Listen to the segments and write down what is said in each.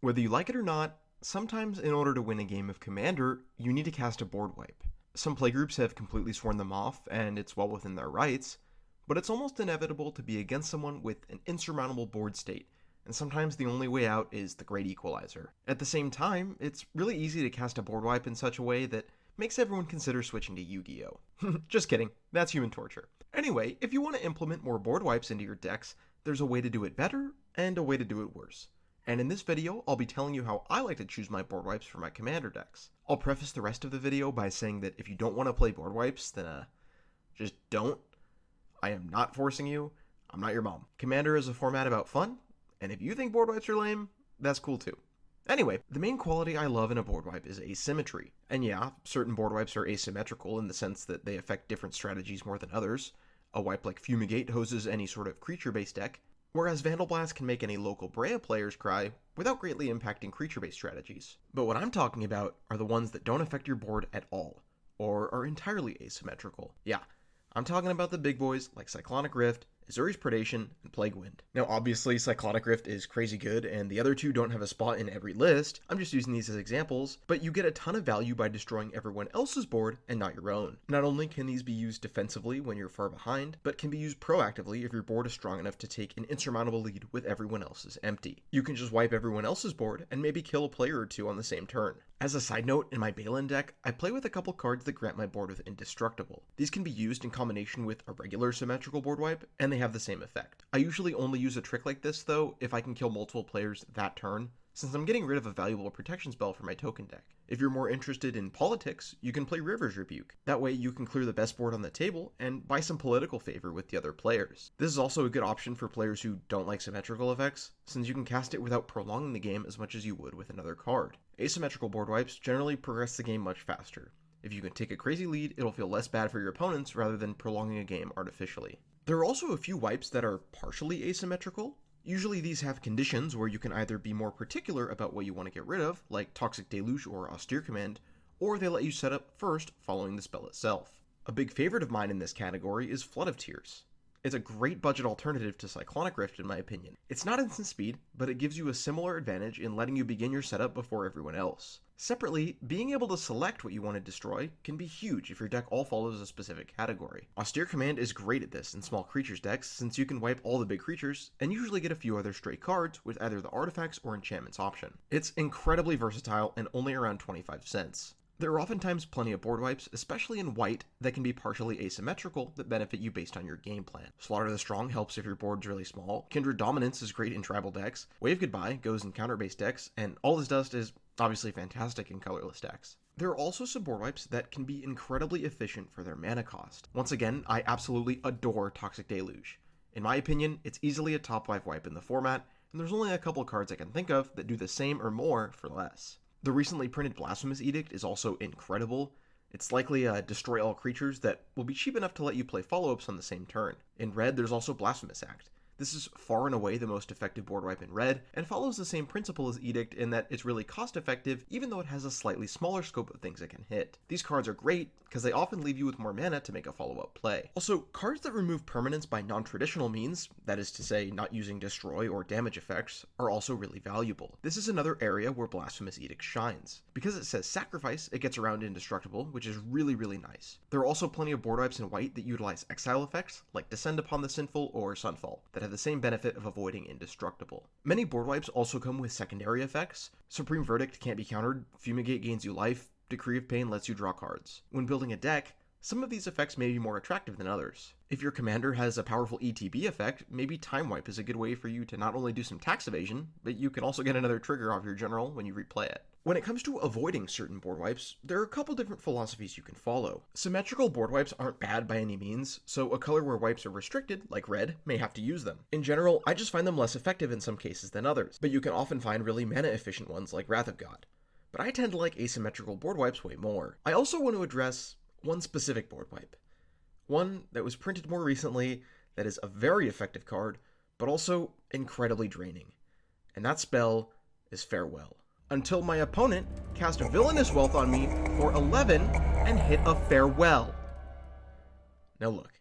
Whether you like it or not, sometimes in order to win a game of Commander, you need to cast a board wipe. Some playgroups have completely sworn them off, and it's well within their rights, but it's almost inevitable to be against someone with an insurmountable board state, and sometimes the only way out is the Great Equalizer. At the same time, it's really easy to cast a board wipe in such a way that makes everyone consider switching to Yu-Gi-Oh! Just kidding, that's human torture. Anyway, if you want to implement more board wipes into your decks, there's a way to do it better and a way to do it worse. And in this video, I'll be telling you how I like to choose my board wipes for my Commander decks. I'll preface the rest of the video by saying that if you don't want to play board wipes, then just don't. I am not forcing you. I'm not your mom. Commander is a format about fun, and if you think board wipes are lame, that's cool too. Anyway, the main quality I love in a board wipe is asymmetry. And yeah, certain board wipes are asymmetrical in the sense that they affect different strategies more than others. A wipe like Fumigate hoses any sort of creature-based deck, whereas Vandal Blast can make any local Brea players cry without greatly impacting creature-based strategies. But what I'm talking about are the ones that don't affect your board at all, or are entirely asymmetrical. Yeah, I'm talking about the big boys like Cyclonic Rift, Azuri's Predation, and Plague Wind. Now obviously Cyclonic Rift is crazy good, and the other two don't have a spot in every list. I'm just using these as examples, but you get a ton of value by destroying everyone else's board and not your own. Not only can these be used defensively when you're far behind, but can be used proactively if your board is strong enough to take an insurmountable lead with everyone else's empty. You can just wipe everyone else's board and maybe kill a player or two on the same turn. As a side note, in my Balin deck, I play with a couple cards that grant my board with Indestructible. These can be used in combination with a regular symmetrical board wipe, and they have the same effect. I usually only use a trick like this, though, if I can kill multiple players that turn, since I'm getting rid of a valuable protection spell for my token deck. If you're more interested in politics, you can play River's Rebuke. That way you can clear the best board on the table and buy some political favor with the other players. This is also a good option for players who don't like symmetrical effects, since you can cast it without prolonging the game as much as you would with another card. Asymmetrical board wipes generally progress the game much faster. If you can take a crazy lead, it'll feel less bad for your opponents rather than prolonging a game artificially. There are also a few wipes that are partially asymmetrical. Usually these have conditions where you can either be more particular about what you want to get rid of, like Toxic Deluge or Austere Command, or they let you set up first following the spell itself. A big favorite of mine in this category is Flood of Tears. It's a great budget alternative to Cyclonic Rift in my opinion. It's not instant speed, but it gives you a similar advantage in letting you begin your setup before everyone else. Separately, being able to select what you want to destroy can be huge if your deck all follows a specific category. Austere Command is great at this in small creatures decks since you can wipe all the big creatures and usually get a few other stray cards with either the artifacts or enchantments option. It's incredibly versatile and only around 25 cents. There are oftentimes plenty of board wipes, especially in white, that can be partially asymmetrical that benefit you based on your game plan. Slaughter the Strong helps if your board's really small, Kindred Dominance is great in tribal decks, Wave Goodbye goes in counter-based decks, and All This Dust is obviously fantastic in colorless decks. There are also some board wipes that can be incredibly efficient for their mana cost. Once again, I absolutely adore Toxic Deluge. In my opinion, it's easily a top 5 wipe in the format, and there's only a couple cards I can think of that do the same or more for less. The recently printed Blasphemous Edict is also incredible. It's likely a destroy all creatures that will be cheap enough to let you play follow-ups on the same turn. In red, there's also Blasphemous Act. This is far and away the most effective board wipe in red, and follows the same principle as Edict in that it's really cost effective even though it has a slightly smaller scope of things it can hit. These cards are great because they often leave you with more mana to make a follow-up play. Also, cards that remove permanents by non-traditional means, that is to say not using destroy or damage effects, are also really valuable. This is another area where Blasphemous Edict shines. Because it says sacrifice, it gets around Indestructible, which is really nice. There are also plenty of board wipes in white that utilize exile effects, like Descend Upon the Sinful or Sunfall, that have the same benefit of avoiding Indestructible. Many board wipes also come with secondary effects. Supreme Verdict can't be countered, Fumigate gains you life, Decree of Pain lets you draw cards. When building a deck, some of these effects may be more attractive than others. If your commander has a powerful ETB effect, maybe Time Wipe is a good way for you to not only do some tax evasion, but you can also get another trigger off your general when you replay it. When it comes to avoiding certain board wipes, there are a couple different philosophies you can follow. Symmetrical board wipes aren't bad by any means, so a color where wipes are restricted, like red, may have to use them. In general, I just find them less effective in some cases than others, but you can often find really mana efficient ones like Wrath of God. But I tend to like asymmetrical board wipes way more. I also want to address one specific board wipe. One that was printed more recently that is a very effective card, but also incredibly draining. And that spell is Farewell. Until my opponent cast a Villainous Wealth on me for 11 and hit a Farewell. Now look,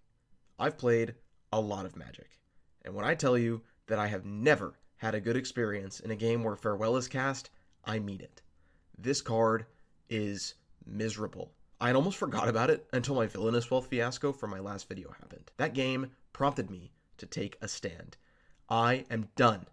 I've played a lot of Magic, and when I tell you that I have never had a good experience in a game where Farewell is cast, I mean it. This card is miserable. I had almost forgot about it until my Villainous Wealth fiasco from my last video happened. That game prompted me to take a stand. I am done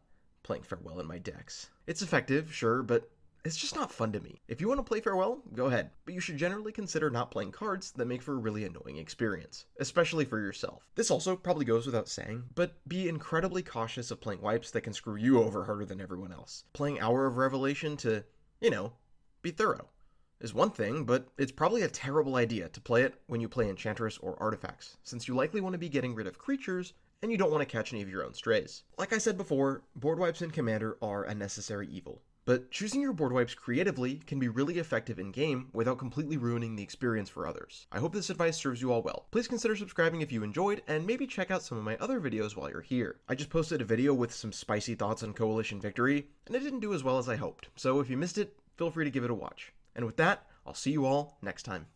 playing Farewell in my decks. It's effective, sure, but it's just not fun to me. If you want to play Farewell, go ahead, but you should generally consider not playing cards that make for a really annoying experience, especially for yourself. This also probably goes without saying, but be incredibly cautious of playing wipes that can screw you over harder than everyone else. Playing Hour of Revelation to, be thorough is one thing, but it's probably a terrible idea to play it when you play Enchantress or Artifacts, since you likely want to be getting rid of creatures and you don't want to catch any of your own strays. Like I said before, board wipes in Commander are a necessary evil, but choosing your board wipes creatively can be really effective in-game without completely ruining the experience for others. I hope this advice serves you all well. Please consider subscribing if you enjoyed, and maybe check out some of my other videos while you're here. I just posted a video with some spicy thoughts on Coalition Victory, and it didn't do as well as I hoped, so if you missed it, feel free to give it a watch. And with that, I'll see you all next time.